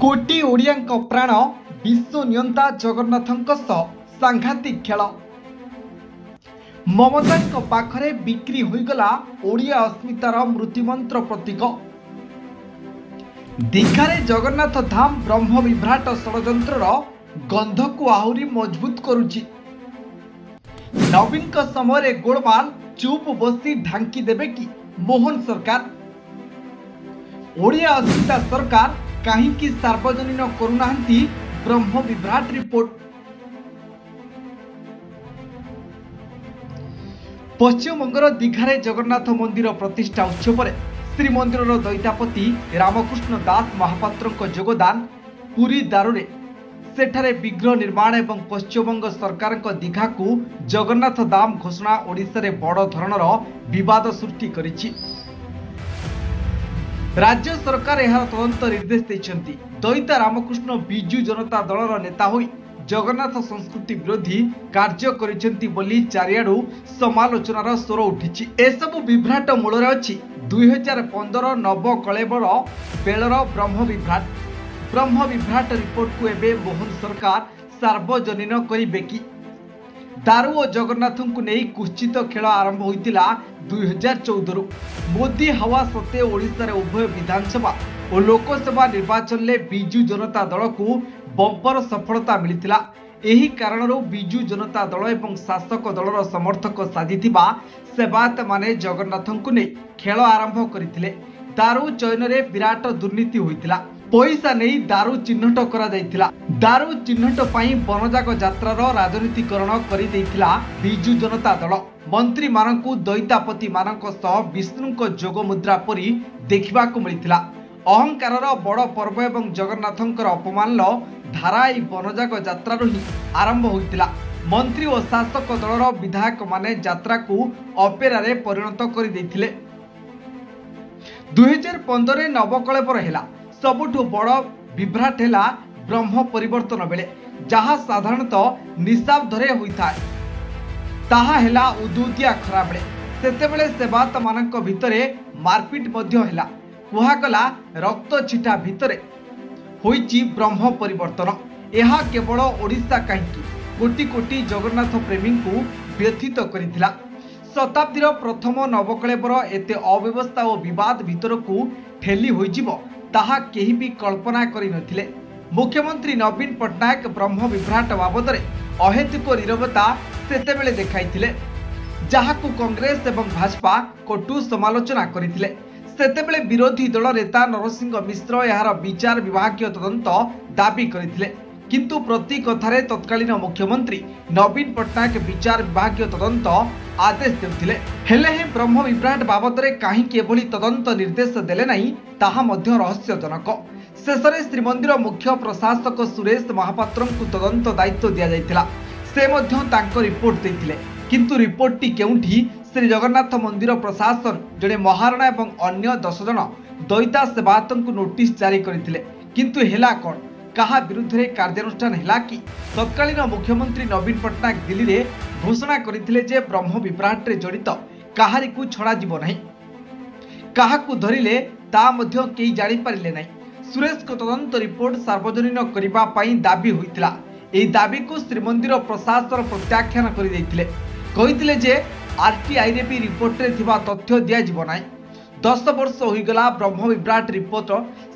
कोटी ओडियाଙ୍କ प्राण विश्व नियंता जगन्नाथଙ୍କ सह सांघातिक खेल। ममताଙ୍କ पाखरे बिक्री होईगला ओडिया अस्मितार मृत्युमंत्र प्रतीक। दीघारे जगन्नाथ धाम ब्रह्म विभ्राट षड़यंत्रर गंध को आहुरी मजबूत करुची। नवीन समय गोलमाल चुप बसी ढांकी देबे कि मोहन सरकार? ओडिया अस्मिता सरकार कहीं सार्वजनीन करूना ब्रह्म विभ्राट रिपोर्ट। पश्चिमबंगर दीघारे जगन्नाथ मंदिर प्रतिष्ठा उत्सव में श्रीमंदिर दैतापति रामकृष्ण दास महापात्र योगदान पुरी दारुरे सेठारे विग्रह निर्माण एवं पश्चिमबंग सरकार दीघा को जगन्नाथ धाम घोषणा ओडिशा रे बड़ धरणर विवाद सृष्टि करिछि। राज्य सरकार एहार तदंत निर्देश देइछन्ति। दैता रामकृष्ण बिजू जनता दलर नेता होई जगन्नाथ संस्कृति विरोधी कार्य करिसेंती बोली चारियाडू समालोचनार स्वर उठिछि। एसबु विभ्राट मूलरे अछि 2015 नव कलेबर बेलर ब्रह्म विभ्राट रिपोर्ट को एबे मोहन सरकार सार्वजनीन करिबे कि? दारू और जगन्नाथ को नहीं कुश्चित खेल आरंभ होइतिला 2014 मोदी हवा सत्ते ओडिशा रे उभय विधानसभा और लोकसभा निर्वाचन में बिजू जनता दल को बंपर सफलता मिलिथिला। एही कारणरो बिजू जनता दल एवं शासक दलर समर्थक साजिथिबा सेवायत माने जगन्नाथ को नहीं खेल आरंभ करथिले। दारू चयन रे विराट दुर्नीति होइतिला। पैसा नहीं दारू चिन्हट करा जाइथिला। दारू चिन्हट पाई बनजाग यात्रार राजनीतिकरण करि दैथिला बिजू जनता दल। मंत्री मानकु दैतापति मानक सह विष्णुक जोग मुद्रा परी देखिबाकु मिलिथिला। अहंकारर बड़ पर्व एवं जगन्नाथंकर अपमान धारा ई बनजाग यात्रार ही आरंभ होइतिला। मंत्री और शासक दलर विधायक माने यात्रा को अपेरा रे परिणत करि दैथिले। 2015 नवकलेबर हेला सबुठु बड़ विभ्राट हेला ब्रह्म परिवर्तन बेले जहाँ साधारणतः निशाब्दरे होइथाय ताहा हेला उदुदिया खरा बेले। सेतेबेले सेवायत मानक भितरे मारपिट मध्य हेला। कुहागला रक्त छिटा भितरे होइची ब्रह्म परिवर्तन। यह केवल ओडिशा कहीं कोटी कोटी जगन्नाथ प्रेमी को व्यथित करिथिला। शताब्दीर प्रथम नवकलेबर एते अव्यवस्था और विवाद भितर को ठेली होइजिबो ताहा केही भी कल्पना करि नथिले। मुख्यमंत्री नवीन पट्टनायक ब्रह्म विभ्राट बाबदरे अहेतुक नीरवता सेतेबेले देखाइथिले जहाकु कांग्रेस एवं भाजपा कटु समालोचना करिथिले। सेतेबेले विरोधी दल नेता नरसिंह मिश्र यार विचार विभागीय तदंत दाबी करिथिले किंतु प्रति कथारे तत्कालीन मुख्यमंत्री नवीन पट्टनायक विचार विभागीय तदंत आदेश देउथिले। हेले हे ब्रह्म विभ्राट बाबदरे काहींकि एभली तदंत निर्देश देले नहीं ताहा मध्य रहस्यजनक। शेषरे श्रीमंदिर मुख्य प्रशासक सुरेश महापात्र को तदंत दायित्व दिया जायतिला। से मध्य तांको रिपोर्ट देइथिले किंतु रिपोर्टटी केउंठी श्री जगन्नाथ मंदिर प्रशासन जड़े महाराणा एवं अन्य 10 जन दैता सेवायत को नोटिस जारी करथिले किंतु हेला कोन कहा विरुद्ध रे कार्यानुष्ठान हेला कि? तत्कालीन मुख्यमंत्री नवीन पट्टनायक दिल्ली रे घोषणा करथिले जे ब्रह्म विभ्राट रे जड़ित काहारी को छड़ा जीव नहीं। काहाकू धरिले ता मध्य केही जानि पारिले नहीं। सुरेश को तदंत रिपोर्ट सार्वजनीन करिबा पई दाबी होइतिला। एही दाबी को श्रीमंदिर प्रशासन प्रत्याख्यान करि दैथिले। कहिथिले जे आरटीआई रे भी रिपोर्ट रे थिबा तथ्य दिया जीव नाही। 10 वर्ष होइगला ब्रह्म विभ्राट रिपोर्ट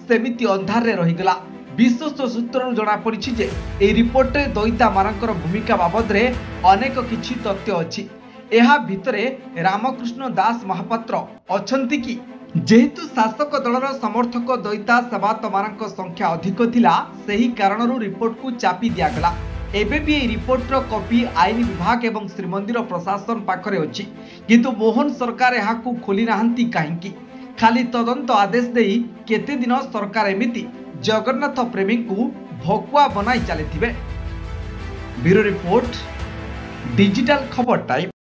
सेमिति अंधार रे रहिगला। विश्वस्त सूत्रु जना पड़ी जे ए रिपोर्ट रे दैता मानकर भूमिका बाबद रे अनेक किछि तथ्य अछि। एहा भितरे रामकृष्ण दास महापात्र अछंती कि? जेहेतु शासक दलर समर्थक दैता सेवायत मानक संख्या अधिक थिला सेही कारणरू रिपोर्ट को चापी दियागला। एबे भी ए रिपोर्टर कॉपी आईन विभाग एवं श्रीमंदिर प्रशासन पाखरे अछि किंतु मोहन सरकार एहाकू खोली नाहंती काहींकि? खाली तदंत आदेश देई केते दिन सरकार एमिति जगन्नाथ प्रेमी को भकुआ बनाई चली। ब्यूरो रिपोर्ट डिजिटल खबर टाइम।